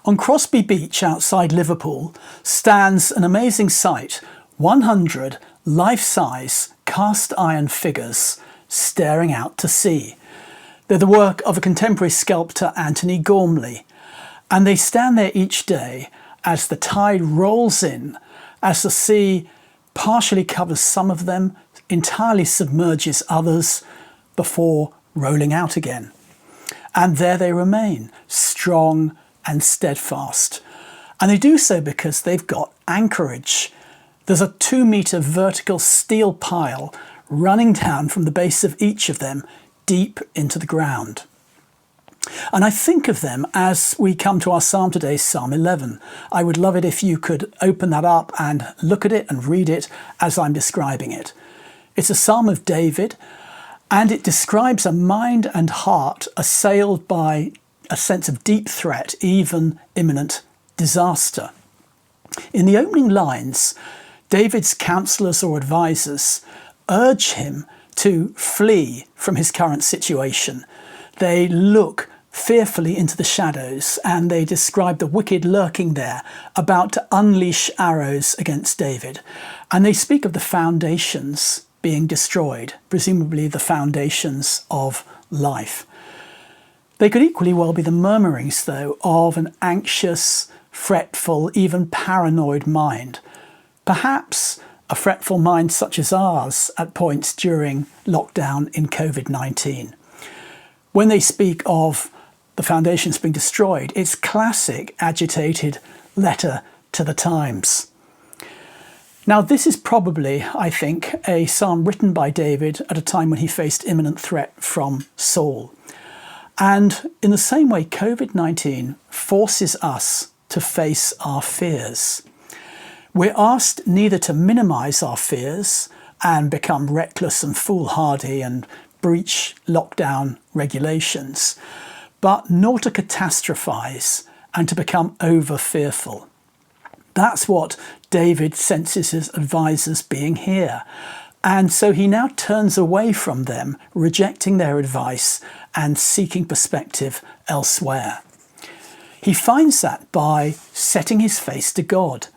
On Crosby Beach outside Liverpool stands an amazing sight, 100 life-size cast iron figures staring out to sea. They're the work of a contemporary sculptor, Anthony Gormley, and they stand there each day as the tide rolls in, as the sea partially covers some of them, entirely submerges others before rolling out again. And there they remain, strong and steadfast. And they do so because they've got anchorage. There's a 2-metre vertical steel pile running down from the base of each of them deep into the ground. And I think of them as we come to our psalm today, Psalm 11. I would love it if you could open that up and look at it and read it as I'm describing it. It's a psalm of David, and it describes a mind and heart assailed by a sense of deep threat, even imminent disaster. In the opening lines, David's counsellors or advisors urge him to flee from his current situation. They look fearfully into the shadows and they describe the wicked lurking there, about to unleash arrows against David. And they speak of the foundations being destroyed, presumably the foundations of life. They could equally well be the murmurings, though, of an anxious, fretful, even paranoid mind. Perhaps a fretful mind such as ours at points during lockdown in COVID-19. When they speak of the foundations being destroyed, it's classic agitated letter to the times. Now, this is probably, I think, a psalm written by David at a time when he faced imminent threat from Saul. And in the same way, COVID-19 forces us to face our fears. We're asked neither to minimise our fears and become reckless and foolhardy and breach lockdown regulations, but nor to catastrophise and to become over-fearful. That's what David senses his advisors being here. And so he now turns away from them, rejecting their advice and seeking perspective elsewhere. He finds that by setting his face to God.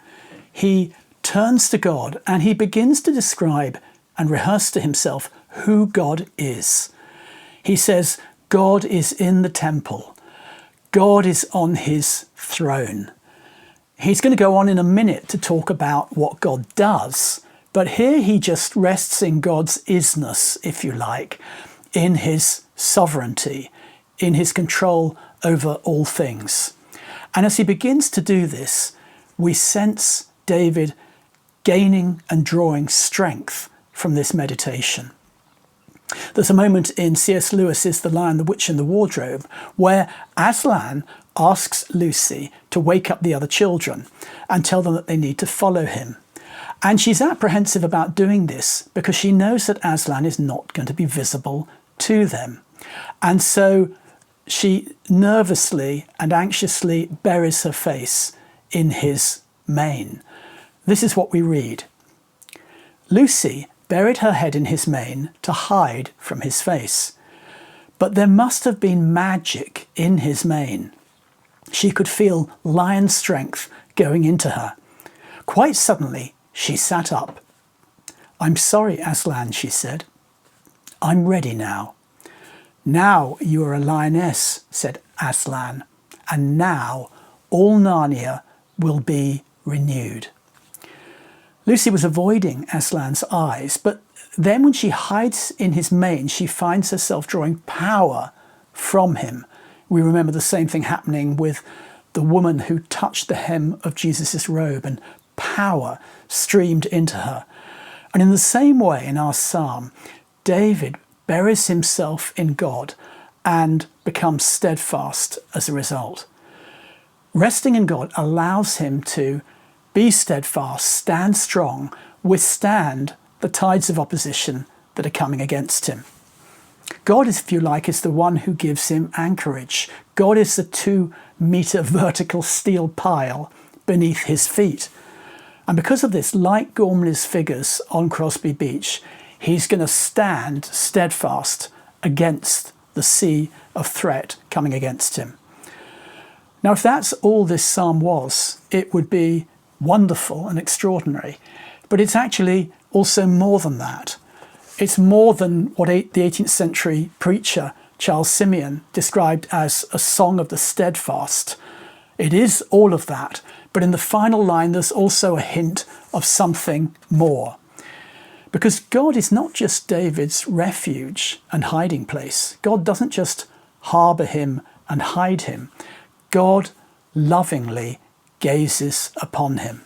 He turns to God and he begins to describe and rehearse to himself who God is. He says, God is in the temple. God is on his throne. He's going to go on in a minute to talk about what God does, but here he just rests in God's isness, if you like, in his sovereignty, in his control over all things. And as he begins to do this, we sense David gaining and drawing strength from this meditation. There's a moment in C.S. Lewis's The Lion, the Witch and the Wardrobe where Aslan asks Lucy to wake up the other children and tell them that they need to follow him. And she's apprehensive about doing this because she knows that Aslan is not going to be visible to them. And so she nervously and anxiously buries her face in his mane. This is what we read. Lucy buried her head in his mane to hide from his face. But there must have been magic in his mane. She could feel lion strength going into her. Quite suddenly, she sat up. "I'm sorry, Aslan," she said. "I'm ready now." "Now you are a lioness," said Aslan, "and now all Narnia will be renewed." Lucy was avoiding Aslan's eyes, but then when she hides in his mane, she finds herself drawing power from him. We remember the same thing happening with the woman who touched the hem of Jesus' robe, and power streamed into her. And in the same way, in our psalm, David buries himself in God and becomes steadfast as a result. Resting in God allows him to be steadfast, stand strong, withstand the tides of opposition that are coming against him. God, if you like, is the one who gives him anchorage. God is the 2-metre vertical steel pile beneath his feet. And because of this, like Gormley's figures on Crosby Beach, he's going to stand steadfast against the sea of threat coming against him. Now, if that's all this psalm was, it would be wonderful and extraordinary. But it's actually also more than that. It's more than what the 18th century preacher Charles Simeon described as a song of the steadfast. It is all of that, but in the final line there's also a hint of something more. Because God is not just David's refuge and hiding place. God doesn't just harbour him and hide him. God lovingly gazes upon him.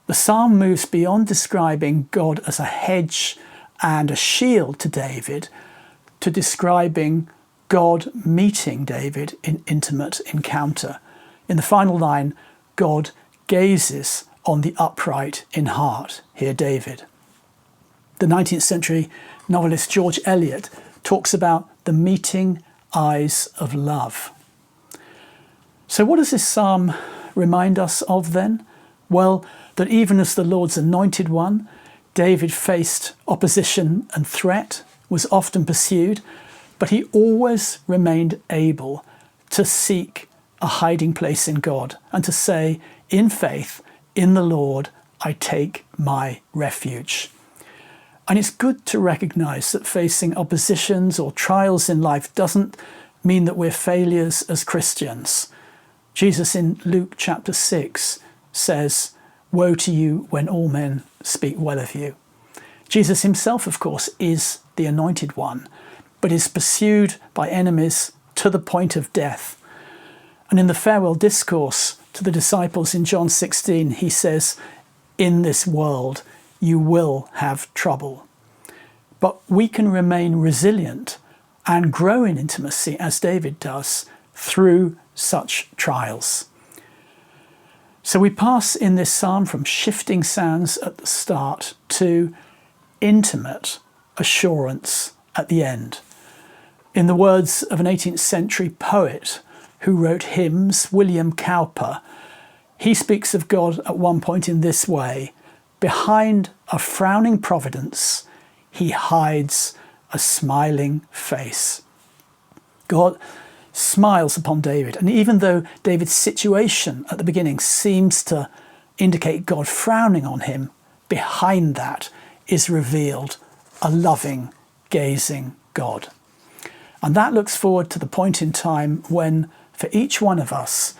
The psalm moves beyond describing God as a hedge and a shield to David to describing God meeting David in intimate encounter. In the final line, God gazes on the upright in heart. Hear David. The 19th century novelist George Eliot talks about the meeting eyes of love. So what does this psalm remind us of then? Well, that even as the Lord's anointed one, David faced opposition and threat, was often pursued, but he always remained able to seek a hiding place in God and to say, in faith, in the Lord, I take my refuge. And it's good to recognise that facing oppositions or trials in life doesn't mean that we're failures as Christians. Jesus in Luke chapter 6 says, "Woe to you when all men speak well of you." Jesus himself, of course, is the anointed one, but is pursued by enemies to the point of death. And in the farewell discourse to the disciples in John 16, he says, "In this world you will have trouble." But we can remain resilient and grow in intimacy, as David does, through such trials. So we pass in this psalm from shifting sands at the start to intimate assurance at the end. In the words of an 18th century poet who wrote hymns, William Cowper, he speaks of God at one point in this way: behind a frowning providence, he hides a smiling face. God smiles upon David, and even though David's situation at the beginning seems to indicate God frowning on him, behind that is revealed a loving, gazing God. And that looks forward to the point in time when, for each one of us,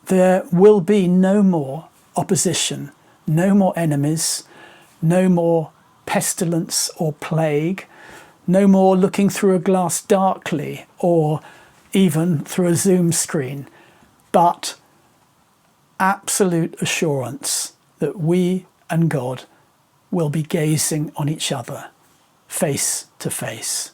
there will be no more opposition, no more enemies, no more pestilence or plague, no more looking through a glass darkly or even through a Zoom screen, but absolute assurance that we and God will be gazing on each other face to face.